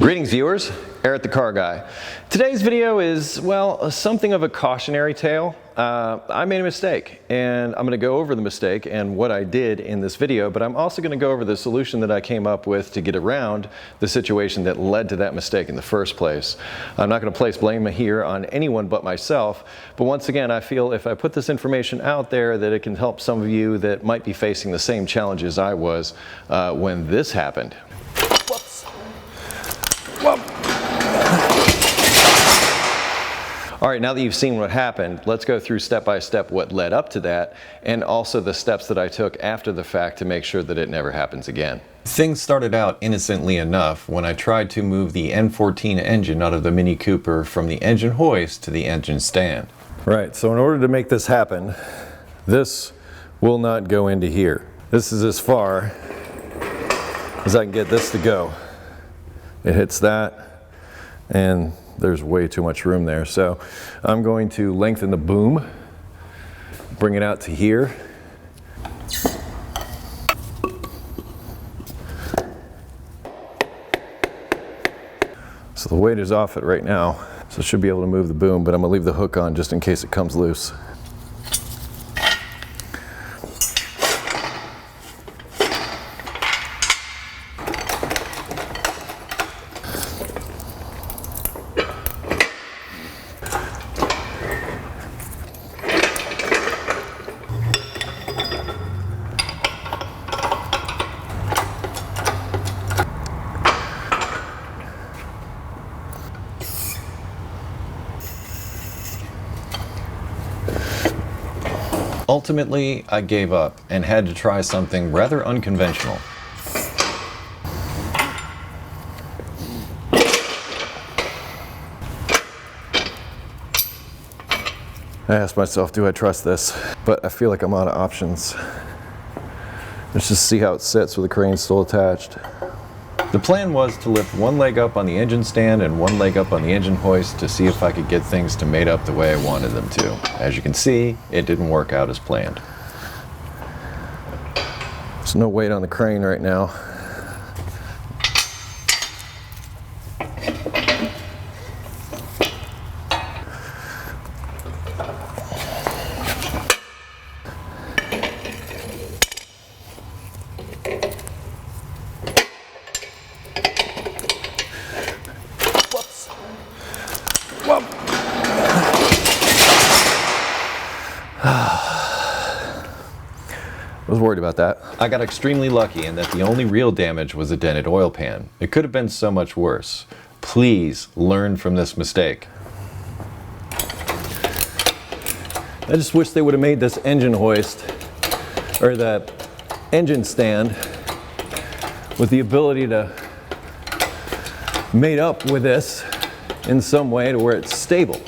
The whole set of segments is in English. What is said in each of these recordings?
Greetings viewers, Eric the Car Guy. Today's video is, well, something of a cautionary tale. I made a mistake and I'm going to go over the mistake and what I did in this video, but I'm also going to go over the solution that I came up with to get around the situation that led to that mistake in the first place. I'm not going to place blame here on anyone but myself, but once again, I feel if I put this information out there that it can help some of you that might be facing the same challenges I was when this happened. All right, now that you've seen what happened, let's go through step by step what led up to that and also the steps that I took after the fact to make sure that it never happens again. Things started out innocently enough when I tried to move the N14 engine out of the Mini Cooper from the engine hoist to the engine stand. Right, so in order to make this happen, this will not go into here. This is as far as I can get this to go. It hits that and there's way too much room there. So I'm going to lengthen the boom, bring it out to here. So the weight is off it right now. So I should be able to move the boom, but I'm gonna leave the hook on just in case it comes loose. Ultimately, I gave up and had to try something rather unconventional. I asked myself, do I trust this? But I feel like I'm out of options. Let's just see how it sits with the crane still attached. The plan was to lift one leg up on the engine stand and one leg up on the engine hoist to see if I could get things to mate up the way I wanted them to. As you can see, it didn't work out as planned. There's no weight on the crane right now. I was worried about that. I got extremely lucky in that the only real damage was a dented oil pan. It could have been so much worse. Please learn from this mistake. I just wish they would have made this engine hoist, or the engine stand, with the ability to mate up with this in some way to where it's stable.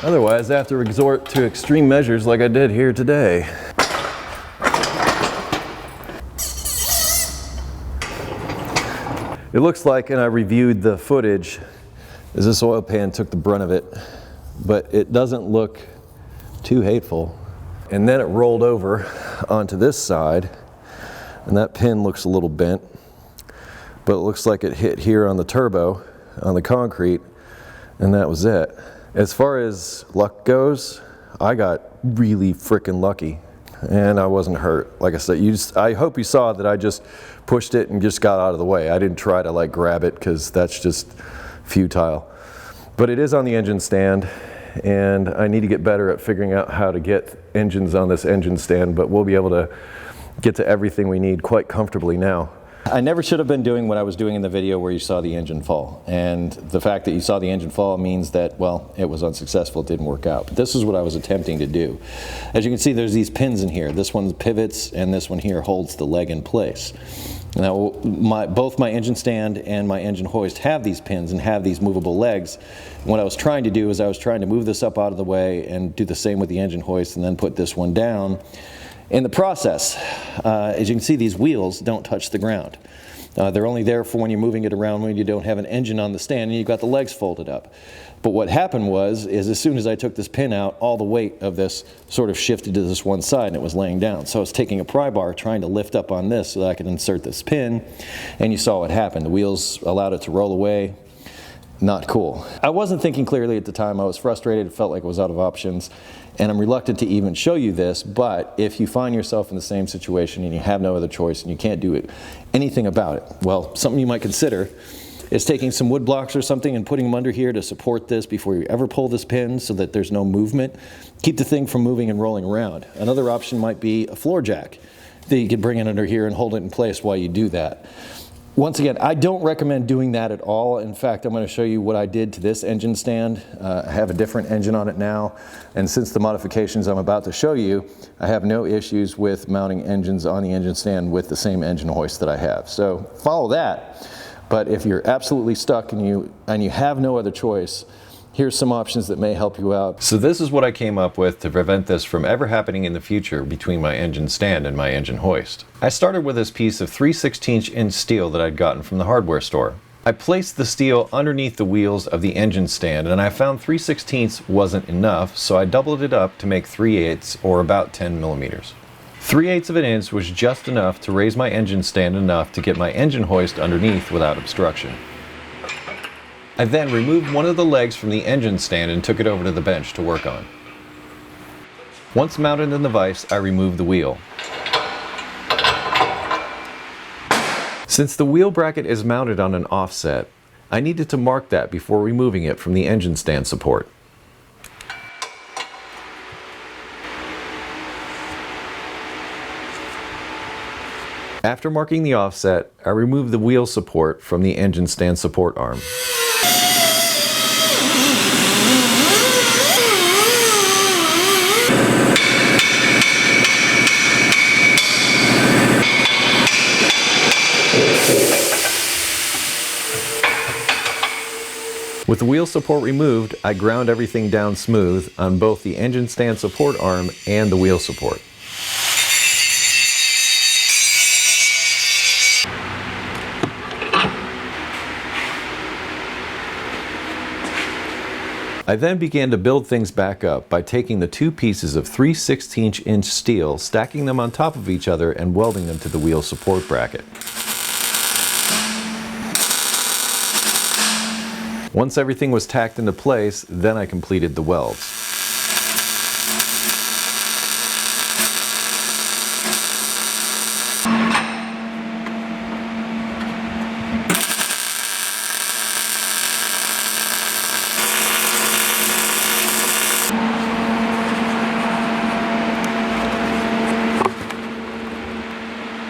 Otherwise, I have to resort to extreme measures like I did here today. It looks like, and I reviewed the footage, is this oil pan took the brunt of it, but it doesn't look too hateful. And then it rolled over onto this side, and that pin looks a little bent, but it looks like it hit here on the turbo, on the concrete, and that was it. As far as luck goes, I got really freaking lucky. And I wasn't hurt. Like I said, I hope you saw that I just pushed it and just got out of the way. I didn't try to like grab it because that's just futile. But it is on the engine stand and I need to get better at figuring out how to get engines on this engine stand, but we'll be able to get to everything we need quite comfortably now. I never should have been doing what I was doing in the video where you saw the engine fall. And the fact that you saw the engine fall means that, well, it was unsuccessful, it didn't work out. But this is what I was attempting to do. As you can see, there's these pins in here. This one pivots and this one here holds the leg in place. Now, both my engine stand and my engine hoist have these pins and have these movable legs. What I was trying to do is I was trying to move this up out of the way and do the same with the engine hoist and then put this one down. In the process, as you can see, these wheels don't touch the ground. They're only there for when you're moving it around when you don't have an engine on the stand and you've got the legs folded up. But what happened was, as soon as I took this pin out, all the weight of this sort of shifted to this one side and it was laying down. So I was taking a pry bar trying to lift up on this so that I could insert this pin, and you saw what happened. The wheels allowed it to roll away. Not cool. I wasn't thinking clearly at the time. I was frustrated. It felt like it was out of options. And I'm reluctant to even show you this, but if you find yourself in the same situation and you have no other choice and you can't do anything about it, well, something you might consider is taking some wood blocks or something and putting them under here to support this before you ever pull this pin so that there's no movement. Keep the thing from moving and rolling around. Another option might be a floor jack that you could bring it under here and hold it in place while you do that. Once again, I don't recommend doing that at all. In fact, I'm going to show you what I did to this engine stand. I have a different engine on it now, and since the modifications I'm about to show you, I have no issues with mounting engines on the engine stand with the same engine hoist that I have. So follow that. But if you're absolutely stuck and you have no other choice, here's some options that may help you out. So this is what I came up with to prevent this from ever happening in the future between my engine stand and my engine hoist. I started with this piece of 3/16" steel that I'd gotten from the hardware store. I placed the steel underneath the wheels of the engine stand, and I found 3/16 wasn't enough, so I doubled it up to make 3/8, or about 10 millimeters. 3/8 of an inch was just enough to raise my engine stand enough to get my engine hoist underneath without obstruction. I then removed one of the legs from the engine stand and took it over to the bench to work on. Once mounted in the vise, I removed the wheel. Since the wheel bracket is mounted on an offset, I needed to mark that before removing it from the engine stand support. After marking the offset, I removed the wheel support from the engine stand support arm. With the wheel support removed, I ground everything down smooth on both the engine stand support arm and the wheel support. I then began to build things back up by taking the two pieces of 3/16" steel, stacking them on top of each other and welding them to the wheel support bracket. Once everything was tacked into place, then I completed the welds.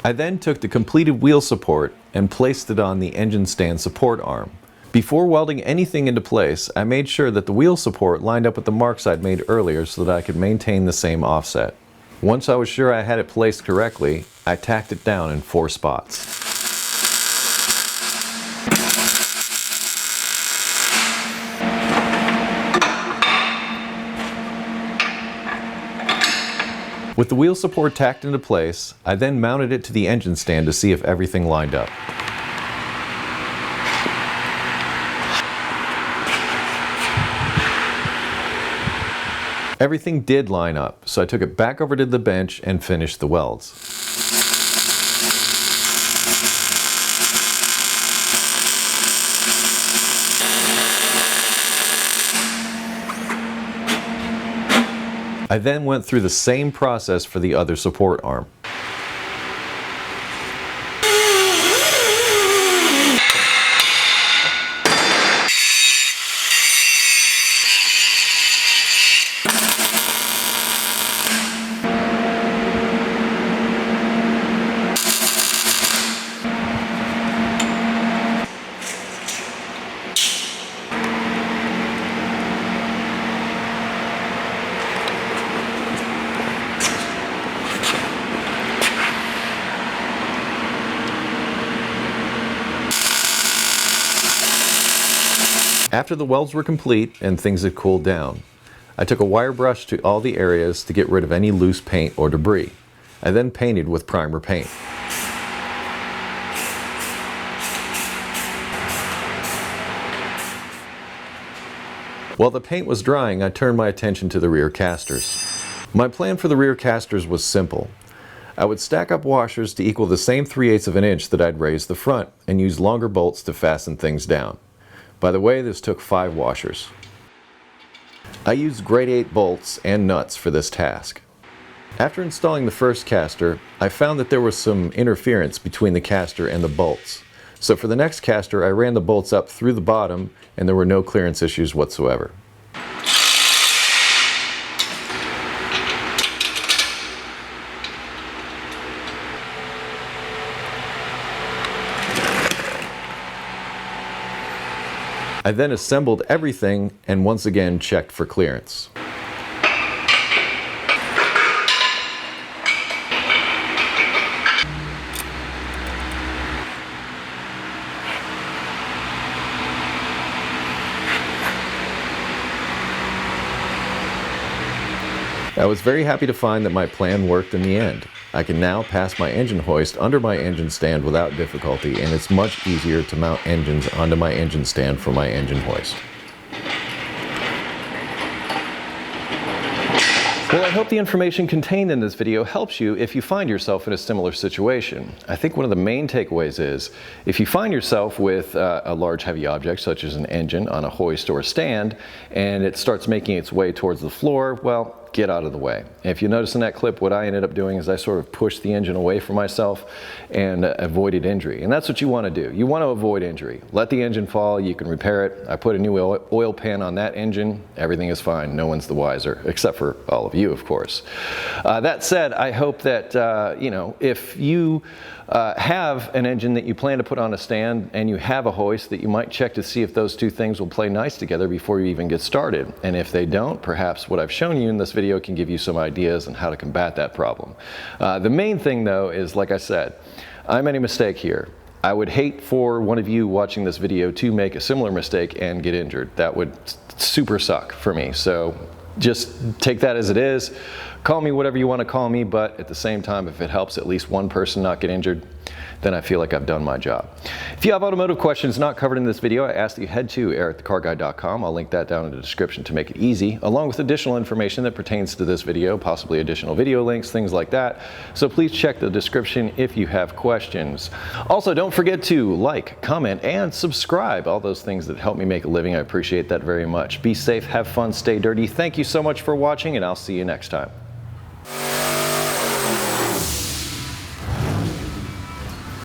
I then took the completed wheel support and placed it on the engine stand support arm. Before welding anything into place, I made sure that the wheel support lined up with the marks I'd made earlier so that I could maintain the same offset. Once I was sure I had it placed correctly, I tacked it down in 4 spots. With the wheel support tacked into place, I then mounted it to the engine stand to see if everything lined up. Everything did line up, so I took it back over to the bench and finished the welds. I then went through the same process for the other support arm. After the welds were complete and things had cooled down, I took a wire brush to all the areas to get rid of any loose paint or debris. I then painted with primer paint. While the paint was drying, I turned my attention to the rear casters. My plan for the rear casters was simple. I would stack up washers to equal the same 3/8 of an inch that I'd raised the front and use longer bolts to fasten things down. By the way, this took 5 washers. I used grade 8 bolts and nuts for this task. After installing the first caster, I found that there was some interference between the caster and the bolts. So for the next caster, I ran the bolts up through the bottom and there were no clearance issues whatsoever. I then assembled everything and once again checked for clearance. I was very happy to find that my plan worked in the end. I can now pass my engine hoist under my engine stand without difficulty, and it's much easier to mount engines onto my engine stand for my engine hoist. Well, I hope the information contained in this video helps you if you find yourself in a similar situation. I think one of the main takeaways is, if you find yourself with a large heavy object such as an engine on a hoist or a stand, and it starts making its way towards the floor, well, get out of the way. If you notice in that clip, what I ended up doing is I sort of pushed the engine away from myself and avoided injury. And that's what you want to do. You want to avoid injury. Let the engine fall, you can repair it. I put a new oil pan on that engine, everything is fine, no one's the wiser, except for all of you, of course. That said, I hope that, if you have an engine that you plan to put on a stand and you have a hoist, that you might check to see if those two things will play nice together before you even get started. And if they don't, perhaps what I've shown you in this video can give you some ideas on how to combat that problem. The main thing though is, like I said, I made a mistake here. I would hate for one of you watching this video to make a similar mistake and get injured. That would super suck for me. So just take that as it is. Call me whatever you want to call me, but at the same time, if it helps at least one person not get injured, then I feel like I've done my job. If you have automotive questions not covered in this video, I ask that you head to EricTheCarGuy.com. I'll link that down in the description to make it easy, along with additional information that pertains to this video, possibly additional video links, things like that. So please check the description if you have questions. Also, don't forget to like, comment, and subscribe. All those things that help me make a living. I appreciate that very much. Be safe, have fun, stay dirty. Thank you so much for watching, and I'll see you next time.